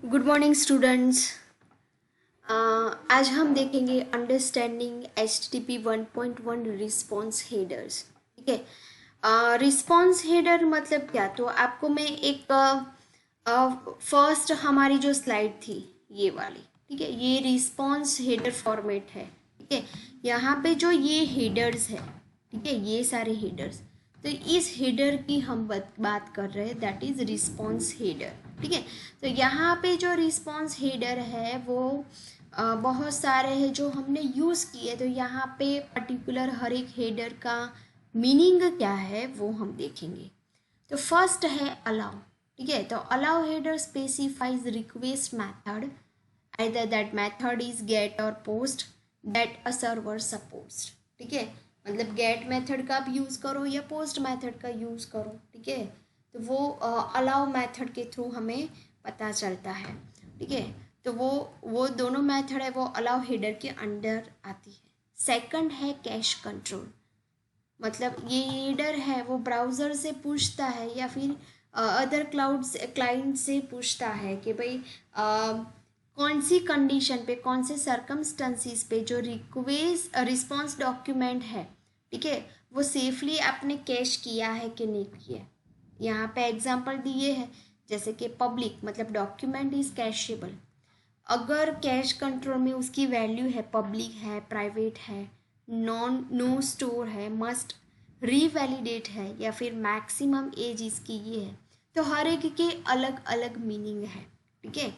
Good morning students. आज हम देखेंगे अंडरस्टैंडिंग HTTP 1.1 रिस्पॉन्स हेडर्स। ठीक है। रिस्पॉन्स हेडर मतलब क्या, तो आपको मैं एक फर्स्ट हमारी जो स्लाइड थी ये वाली, ठीक है, ये रिस्पॉन्स हेडर फॉर्मेट है। ठीक है, यहाँ पे जो ये हेडर्स है, ठीक है, ये सारे हेडर्स, तो इस हेडर की हम बात कर रहे हैं, दैट इज रिस्पॉन्स हेडर। ठीक है, तो यहाँ पे जो रिस्पॉन्स हेडर है वो बहुत सारे हैं जो हमने यूज़ किए। तो यहाँ पे पर्टिकुलर हर एक हेडर का मीनिंग क्या है वो हम देखेंगे। तो फर्स्ट है अलाउ। ठीक है, तो allow header specifies request method, either that method is get or post that a server supports। ठीक है, मतलब गेट मेथड का भी यूज़ करो या पोस्ट मेथड का यूज़ करो। ठीक है, तो वो अलाउ मेथड के थ्रू हमें पता चलता है। ठीक है, तो वो दोनों मेथड है वो अलाउ हेडर के अंडर आती है। सेकंड है कैश कंट्रोल, मतलब ये हेडर है वो ब्राउज़र से पूछता है या फिर अदर क्लाइंट से पूछता है कि भाई कौन सी कंडीशन पे, कौन से सर्कमस्टेंसेस पे जो रिक्वेस्ट रिस्पॉन्स डॉक्यूमेंट है, ठीक है, वो सेफली आपने कैश किया है कि नहीं किया। यहाँ पे एग्जांपल दिए हैं, जैसे कि पब्लिक मतलब डॉक्यूमेंट इज़ कैशेबल, अगर कैश कंट्रोल में उसकी वैल्यू है, पब्लिक है, प्राइवेट है, नो स्टोर है, मस्ट रीवैलिडेट है, या फिर मैक्सिमम एज इसकी ये है, तो हर एक के अलग अलग मीनिंग है। ठीक है,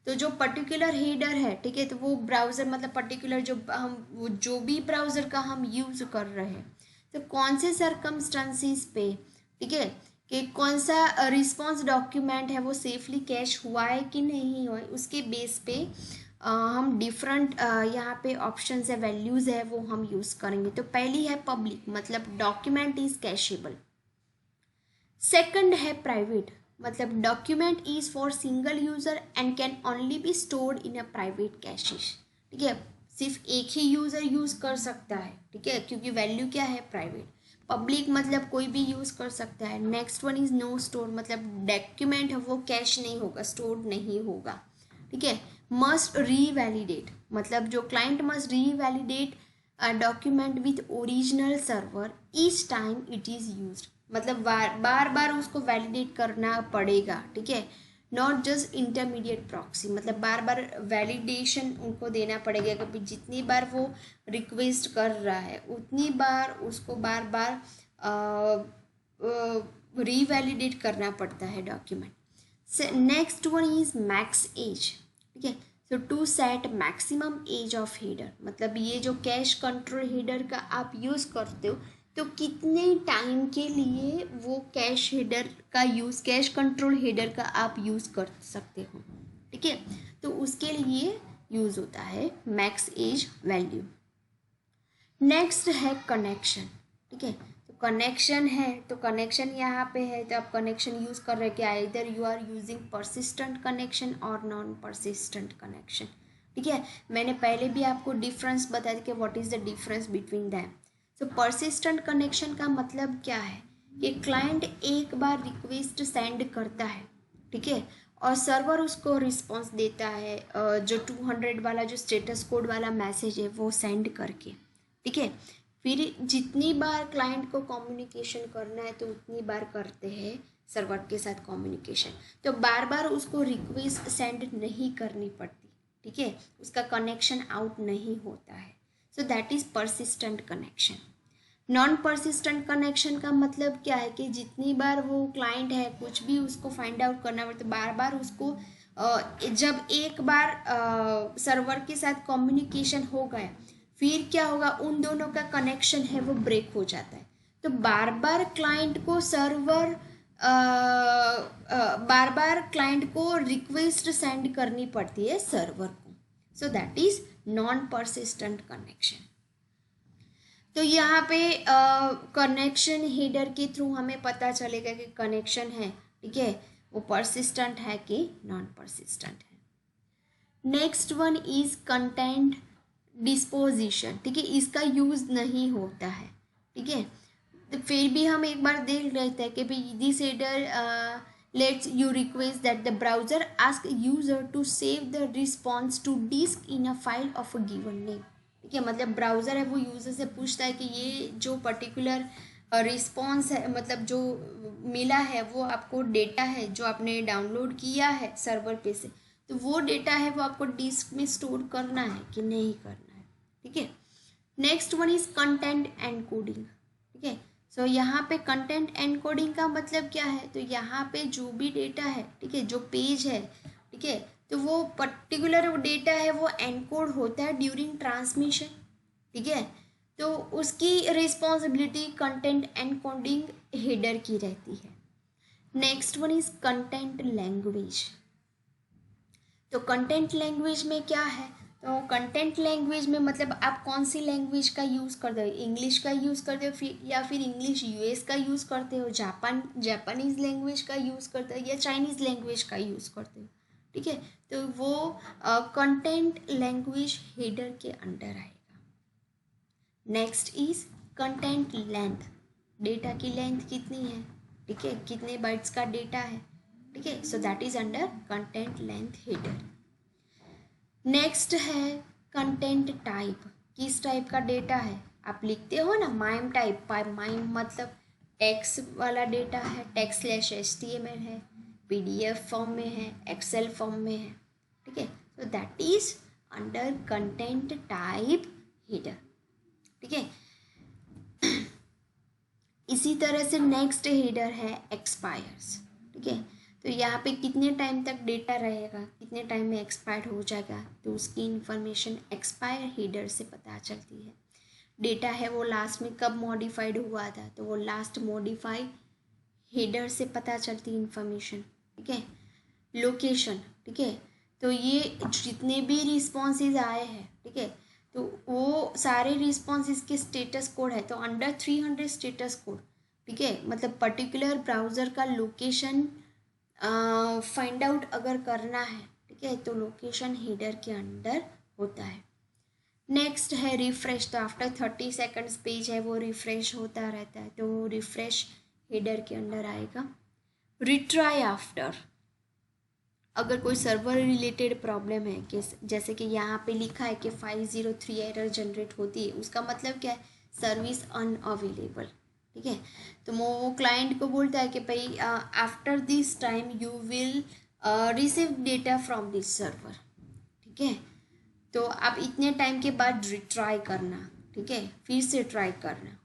तो जो पर्टिकुलर हेडर है, ठीक है, तो वो ब्राउज़र मतलब पर्टिकुलर जो भी ब्राउज़र का हम यूज़ कर रहे हैं, तो कौन से सरकमस्टांसिस पे, ठीक है, कि कौन सा रिस्पॉन्स डॉक्यूमेंट है वो सेफली कैश हुआ है कि नहीं हुआ है, उसके बेस पे हम डिफरेंट यहाँ पे ऑप्शंस है, वैल्यूज़ है, वो हम यूज़ करेंगे। तो पहली है पब्लिक, मतलब डॉक्यूमेंट इज़ कैशेबल। सेकंड है प्राइवेट, मतलब document is for single user and can only be stored in a private caches. ठीक है, सिर्फ एक ही यूज़र यूज़ कर सकता है। ठीक है, क्योंकि वैल्यू क्या है, प्राइवेट। पब्लिक मतलब कोई भी यूज़ कर सकता है। Next one is no store, मतलब डॉक्यूमेंट है वो कैश नहीं होगा, स्टोर नहीं होगा। ठीक है, मस्ट रीवैलिडेट, मतलब जो client must revalidate document with original server each time it is used, मतलब बार बार उसको वैलिडेट करना पड़ेगा। ठीक है, नॉट जस्ट इंटरमीडिएट प्रॉक्सी, मतलब बार बार वैलिडेशन उनको देना पड़ेगा, क्योंकि जितनी बार वो रिक्वेस्ट कर रहा है उतनी बार उसको बार बार रीवैलिडेट करना पड़ता है document. Next one is max age. ठीक है, तो to set maximum age of header, मतलब ये जो कैश कंट्रोल हेडर का आप यूज़ करते हो, तो कितने टाइम के लिए वो कैश हेडर का यूज़, कैश कंट्रोल हेडर का आप यूज़ कर सकते हो। ठीक है, तो उसके लिए यूज़ होता है मैक्स एज वैल्यू। नेक्स्ट है कनेक्शन। ठीक है, तो कनेक्शन है, तो कनेक्शन यहाँ पे है, तो आप कनेक्शन यूज़ कर रहे हैं क्या, इधर you are using persistent connection और नॉन परसिस्टेंट कनेक्शन। ठीक है, मैंने पहले भी आपको डिफरेंस बताया कि what is the difference between them. तो परसिस्टेंट कनेक्शन का मतलब क्या है कि क्लाइंट एक बार रिक्वेस्ट सेंड करता है, ठीक है, और सर्वर उसको रिस्पॉन्स देता है, जो 200 वाला जो स्टेटस कोड वाला मैसेज है वो सेंड करके। ठीक है, फिर जितनी बार क्लाइंट को कम्युनिकेशन करना है तो उतनी बार करते हैं सर्वर के साथ कम्युनिकेशन, तो बार बार उसको रिक्वेस्ट सेंड नहीं करनी पड़ती। ठीक है, उसका कनेक्शन आउट नहीं होता है, so that is persistent connection. Non persistent connection का मतलब क्या है कि जितनी बार वो क्लाइंट है कुछ भी उसको फाइंड आउट करना पड़ता है, बार बार उसको जब एक बार सर्वर के साथ कम्युनिकेशन हो गया, फिर क्या होगा, उन दोनों का कनेक्शन है वो ब्रेक हो जाता है। तो बार बार क्लाइंट को सर्वर बार बार क्लाइंट को रिक्वेस्ट सेंड करनी पड़ती है सर्वर को, so that is non persistent connection. तो यहाँ पे कनेक्शन हेडर के थ्रू हमें पता चलेगा कि कनेक्शन है, ठीक है, वो परसिस्टेंट है कि नॉन परसिस्टेंट है। Next one is content disposition. ठीक है, इसका यूज़ नहीं होता है। ठीक है, तो फिर भी हम एक बार देख लेते हैं कि भाई this header Let's you request that the browser ask user to save the response to disk in a file of a given name. ठीक है, मतलब ब्राउज़र है वो यूज़र से पूछता है कि ये जो पर्टिकुलर रिस्पॉन्स है, मतलब जो मिला है वो आपको डेटा है जो आपने डाउनलोड किया है सर्वर पे से, तो वो डेटा है वो आपको डिस्क में स्टोर करना है कि नहीं करना है. ठीक है. Next one is content encoding. ठीक है. सो यहाँ पे कंटेंट एनकोडिंग का मतलब क्या है, तो यहाँ पे जो भी डेटा है, ठीक है, जो पेज है, ठीक है, तो वो पर्टिकुलर डेटा है वो एनकोड होता है ड्यूरिंग ट्रांसमिशन. ठीक है. तो उसकी रिस्पॉन्सिबिलिटी कंटेंट एनकोडिंग हेडर की रहती है. Next one is content language. तो कंटेंट लैंग्वेज में क्या है, तो कंटेंट लैंग्वेज में मतलब आप कौन सी लैंग्वेज का यूज़ करते हो, इंग्लिश का यूज़ करते हो फिर या फिर इंग्लिश यूएस का यूज़ करते हो, जापानीज़ लैंग्वेज का यूज़ करते हो या चाइनीज़ लैंग्वेज का यूज़ करते हो. ठीक है. तो वो कंटेंट लैंग्वेज हेडर के अंडर आएगा. Next is content length. Data की लेंथ कितनी है, ठीक है, कितने बाइट्स का डेटा है. ठीक है. So that is under content length header. Next है कंटेंट टाइप. किस टाइप का डेटा है, आप लिखते हो ना माइम टाइप. माइम मतलब टेक्स्ट वाला डेटा है, टेक्स्ट स्लैश HTML है, PDF फॉर्म में है, एक्सेल फॉर्म में है. ठीक है. So that is under content type header. ठीक है. इसी तरह से नेक्स्ट हेडर है एक्सपायर्स. ठीक है. तो यहाँ पे कितने टाइम तक डेटा रहेगा, कितने टाइम में एक्सपायर हो जाएगा, तो उसकी इंफॉर्मेशन एक्सपायर हेडर से पता चलती है. डेटा है वो लास्ट में कब मॉडिफाइड हुआ था, तो वो लास्ट मॉडिफाई हेडर से पता चलती इंफॉर्मेशन. ठीक है. लोकेशन. ठीक है. तो ये जितने भी रिस्पॉन्सेज आए हैं, ठीक है, तो वो सारे रिस्पॉन्सेज के स्टेटस कोड है, तो अंडर 300 स्टेटस कोड. ठीक है. मतलब पर्टिकुलर ब्राउज़र का लोकेशन फाइंड आउट अगर करना है, ठीक है, तो लोकेशन हेडर के अंडर होता है. नेक्स्ट है रिफ्रेश. तो आफ्टर 30 सेकंड्स पेज है वो रिफ्रेश होता रहता है, तो रिफ्रेश हेडर के अंडर आएगा. Retry after. अगर कोई सर्वर रिलेटेड प्रॉब्लम है कि जैसे कि यहाँ पे लिखा है कि 503 एरर जनरेट होती है, उसका मतलब क्या है, सर्विस अनअवेलेबल. ठीक है. तो वो क्लाइंट को बोलता है कि भाई after this time you will receive data from this server. ठीक है. तो आप इतने टाइम के बाद रिट्राई करना. ठीक है. फिर से ट्राई करना.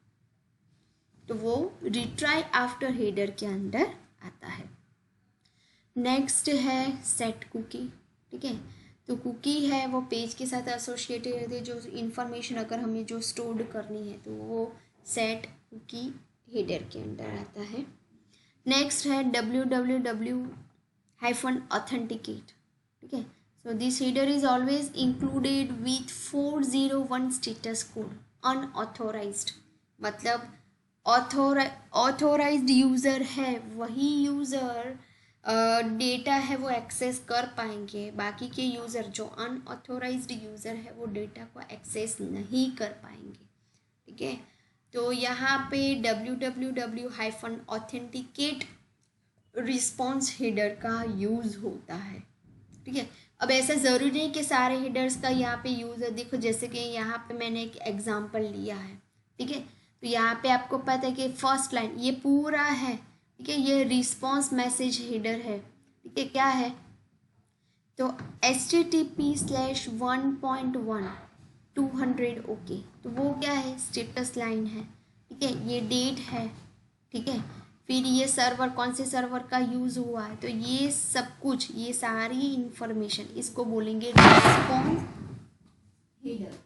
तो वो रिट्राई आफ्टर हेडर के अंदर आता है. नेक्स्ट है सेट कुकी. ठीक है. तो कुकी है वो पेज के साथ एसोसिएटेड रहती है, जो इन्फॉर्मेशन अगर हमें जो स्टोर करनी है तो वो सेट कुकी हेडर के अंदर आता है. नेक्स्ट है www-authenticate. ठीक है. So this header is always included with 401 status code. Unauthorised मतलब ऑथोराइज्ड यूज़र है वही यूज़र डेटा है वो एक्सेस कर पाएंगे, बाकी के यूज़र जो अनऑथोराइज्ड यूज़र है वो डेटा को एक्सेस नहीं कर पाएंगे. ठीक है. तो यहाँ पे www-authenticate रिस्पॉन्स हेडर का यूज़ होता है. ठीक है. अब ऐसा ज़रूरी नहीं कि सारे हेडर्स का यहाँ पे यूज़ है. देखो जैसे कि यहाँ पे मैंने एक एग्जांपल लिया है. ठीक है. तो यहाँ पे आपको पता है कि फर्स्ट लाइन ये पूरा है. ठीक है. ये रिस्पॉन्स मैसेज हेडर है. ठीक है. क्या है, तो HTTP/1.1 200 ओके. तो वो क्या है, स्टेटस लाइन है. ठीक है. ये डेट है. ठीक है. फिर ये सर्वर कौन से सर्वर का यूज़ हुआ है, तो ये सब कुछ, ये सारी इंफॉर्मेशन इसको बोलेंगे रिस्पॉन्स हेडर.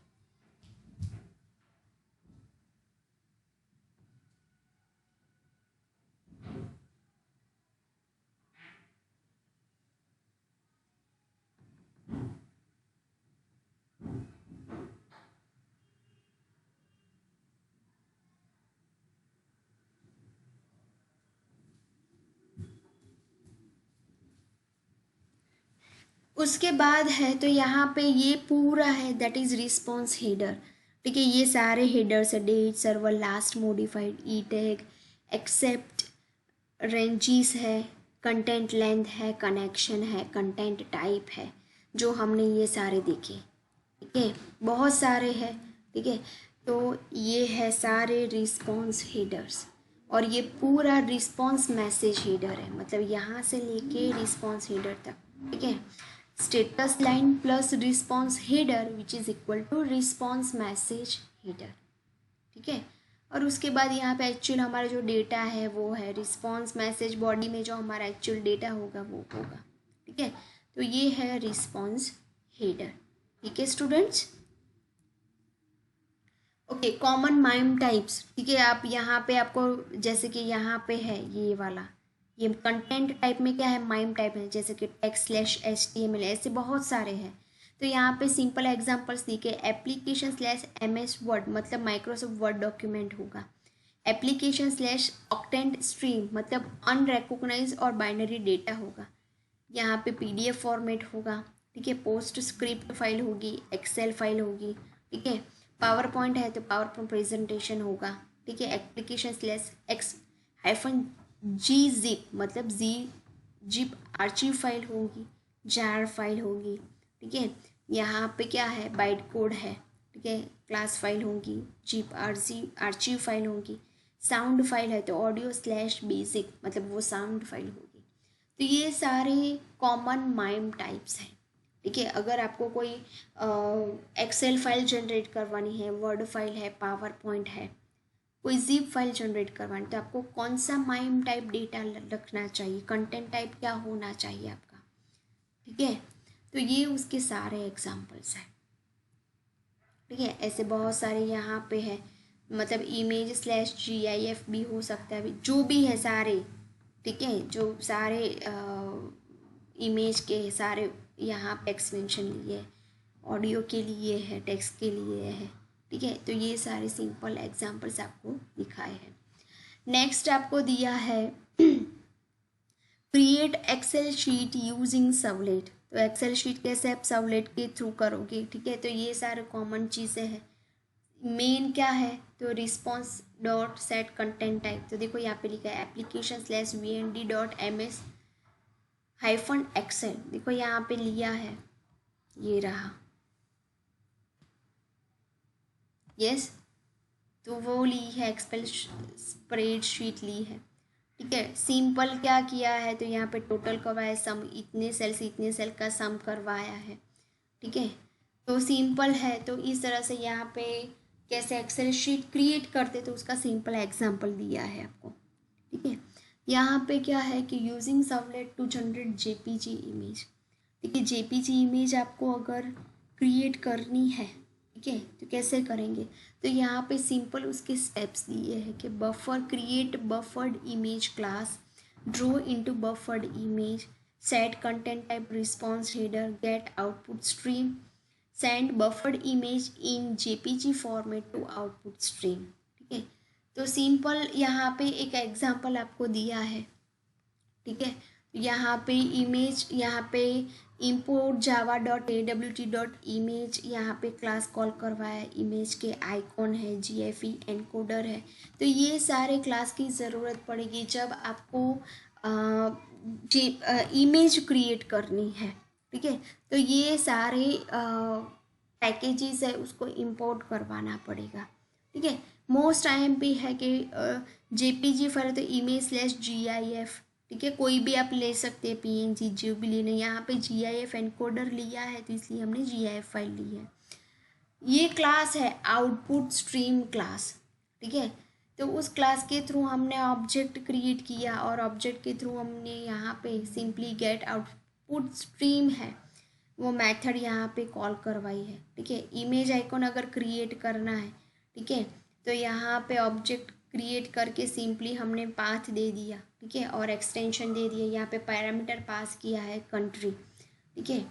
उसके बाद है तो यहाँ पे ये पूरा है दैट इज़ रिस्पॉन्स हेडर. ठीक है. ये सारे हेडर्स है, डेट, सर्वर, लास्ट मॉडिफाइड, ई टैग, एक्सेप्ट, रेंजीस है, कंटेंट लेंथ है, कनेक्शन है, कंटेंट टाइप है, जो हमने ये सारे देखे, ठीक है, बहुत सारे हैं, ठीक है। तो ये है सारे रिस्पॉन्स हेडर्स, और ये पूरा रिस्पॉन्स मैसेज हेडर है, मतलब यहाँ से लेके रिस्पॉन्स हेडर तक, ठीक है। Status line plus response header which is equal to response message header, ठीक है। और उसके बाद यहाँ पे एक्चुअल हमारा जो डेटा है वो है रिस्पॉन्स मैसेज बॉडी में जो हमारा एक्चुअल डेटा होगा वो होगा, ठीक है। तो ये है रिस्पॉन्स हेडर, ठीक है students. Okay, common mime types, ठीक है। आप यहाँ पे आपको जैसे कि यहाँ पे है ये वाला, ये कंटेंट टाइप में क्या है, माइम टाइप है, जैसे कि टेक्स्ट/HTML, ऐसे बहुत सारे हैं। तो यहाँ पे सिंपल एग्जांपल्स दिखे, एप्लीकेशन/MS वर्ड मतलब माइक्रोसॉफ्ट वर्ड डॉक्यूमेंट होगा, एप्लीकेशन/ऑक्टेंट स्ट्रीम मतलब अनरिकॉग्नाइज और बाइनरी डेटा होगा, यहाँ पे PDF फॉर्मेट होगा, ठीक है, पोस्ट स्क्रिप्ट फाइल होगी, एक्सेल फाइल होगी, ठीक है, पावर पॉइंट है तो पावर पॉइंट प्रेजेंटेशन होगा, ठीक है, एप्लीकेशन/X-Gzip मतलब जिप आर्चिव फाइल होगी, जार फाइल होगी, ठीक है। यहाँ पे क्या है, बाइट कोड है, ठीक है, क्लास फाइल होगी, जिप आर्चिव फाइल होगी, साउंड फाइल है तो ऑडियो/बेसिक मतलब वो साउंड फाइल होगी। तो ये सारे कॉमन माइम टाइप्स हैं, ठीक है। अगर आपको कोई एक्सेल फाइल जनरेट करवानी है, वर्ड फाइल है, पावर पॉइंट है, कोई जिप फाइल जनरेट करवानी, तो आपको कौन सा माइम टाइप डेटा रखना चाहिए, कंटेंट टाइप क्या होना चाहिए आपका, ठीक है। तो ये उसके सारे एग्जांपल्स हैं, ठीक है। ऐसे बहुत सारे यहाँ पे है, मतलब इमेज/GIF भी हो सकता है, जो भी है सारे, ठीक है, जो सारे इमेज के सारे यहाँ पे एक्सपेंशन लिए, ऑडियो के लिए है, टेक्स्ट के लिए है, ठीक है। तो ये सारे सिंपल एग्जांपल्स आपको दिखाए हैं। नेक्स्ट आपको दिया है create excel sheet using servlet. तो एक्सेल शीट कैसे आप सर्वलेट के थ्रू करोगे, ठीक है। तो ये सारे कॉमन चीज़ें हैं। मेन क्या है, तो response dot set content type, तो देखो यहाँ पे लिखा है application/vnd.ms -एक्सेल, देखो यहाँ पे लिया है, ये रहा, यस। तो वो ली है एक्सेल स्प्रेडशीट ली है, ठीक है। सिंपल क्या किया है, तो यहाँ पे टोटल करवाया, सम इतने सेल से इतने सेल का सम करवाया है, ठीक है। तो सिंपल है, तो इस तरह से यहाँ पे कैसे एक्सेल शीट क्रिएट करते, तो उसका सिंपल एग्जांपल दिया है आपको, ठीक है। यहाँ पे क्या है कि using servlet to generate JPG image, ठीक है। JPG इमेज आपको अगर क्रिएट करनी है, ठीक है, तो कैसे करेंगे, तो यहाँ पे सिंपल उसके स्टेप्स दिए हैं कि buffer create buffered image class, draw into buffered image, set content type response header, get output stream, send buffered image in JPG format to output stream, ठीक है। तो सिंपल यहाँ पे एक एग्जांपल आपको दिया है, ठीक है। यहाँ पे इमेज, यहाँ पे import java.awt.image, यहाँ पे क्लास कॉल करवाया, इमेज के आइकॉन है, GFE एनकोडर है। तो ये सारे क्लास की ज़रूरत पड़ेगी जब आपको इमेज क्रिएट करनी है, ठीक है। तो ये सारे पैकेजेस है उसको इंपोर्ट करवाना पड़ेगा, ठीक है। मोस्ट टाइम पे है कि JPG फाइल तो image/GIF, ठीक है, कोई भी आप ले सकते हैं, PNG जो भी लेना। यहाँ पे GIF एनकोडर लिया है तो इसलिए हमने GIF फाइल ली है। ये क्लास है आउटपुट स्ट्रीम क्लास, ठीक है। तो उस क्लास के थ्रू हमने ऑब्जेक्ट क्रिएट किया और ऑब्जेक्ट के थ्रू हमने यहाँ पे सिंपली गेट आउटपुट स्ट्रीम है वो मेथड यहाँ पे कॉल करवाई है, ठीक है। इमेज आइकॉन अगर क्रिएट करना है, ठीक है, तो यहाँ पे ऑब्जेक्ट क्रिएट करके सिंपली हमने पाथ दे दिया, ठीक है, और एक्सटेंशन दे दिया। यहाँ पे पैरामीटर पास किया है कंट्री, ठीक है।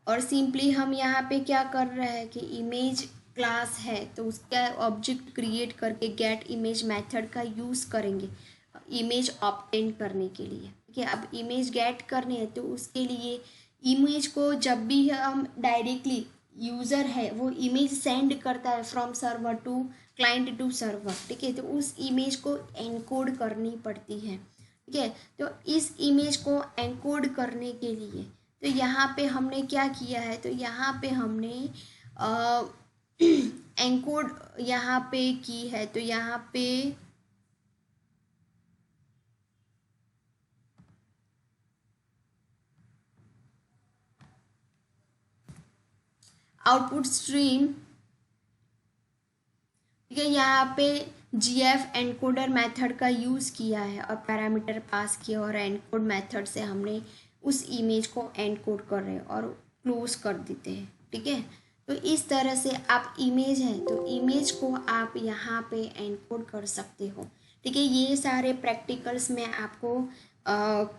और सिंपली हम यहाँ पे क्या कर रहे हैं कि इमेज क्लास है तो उसका ऑब्जेक्ट क्रिएट करके गेट इमेज मेथड का यूज़ करेंगे इमेज ऑब्टेन करने के लिए, ठीक है। अब इमेज गेट करनी है तो उसके लिए इमेज को जब भी हम डायरेक्टली यूज़र है वो इमेज सेंड करता है from server to client to server, ठीक है, तो उस इमेज को एनकोड करनी पड़ती है। ठीक है। तो इस इमेज को एनकोड करने के लिए तो यहाँ पे हमने क्या किया है, तो यहाँ पे हमने एनकोड यहाँ पे की है, तो यहाँ पे आउटपुट स्ट्रीम, ठीक है, यहाँ पे जीएफ एनकोडर मेथड का यूज़ किया है और पैरामीटर पास किया और एनकोड मेथड से हमने उस इमेज को एनकोड कर रहे हैं और क्लोज कर देते हैं। ठीक है, तो इस तरह से आप इमेज है तो इमेज को आप यहाँ पे एनकोड कर सकते हो। ठीक है, ये सारे प्रैक्टिकल्स मैं आपको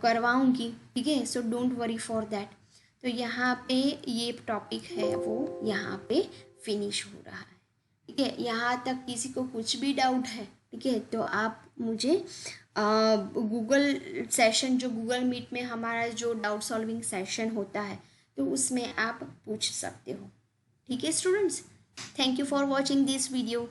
करवाऊँगी। ठीक है, so don't worry for that. तो यहाँ पे ये टॉपिक है वो यहाँ पे फिनिश हो रहा है। ठीक है, यहाँ तक किसी को कुछ भी डाउट है, ठीक है, तो आप मुझे गूगल सेशन, जो गूगल मीट में हमारा जो डाउट सॉल्विंग सेशन होता है, तो उसमें आप पूछ सकते हो। ठीक है students, thank you for watching this video.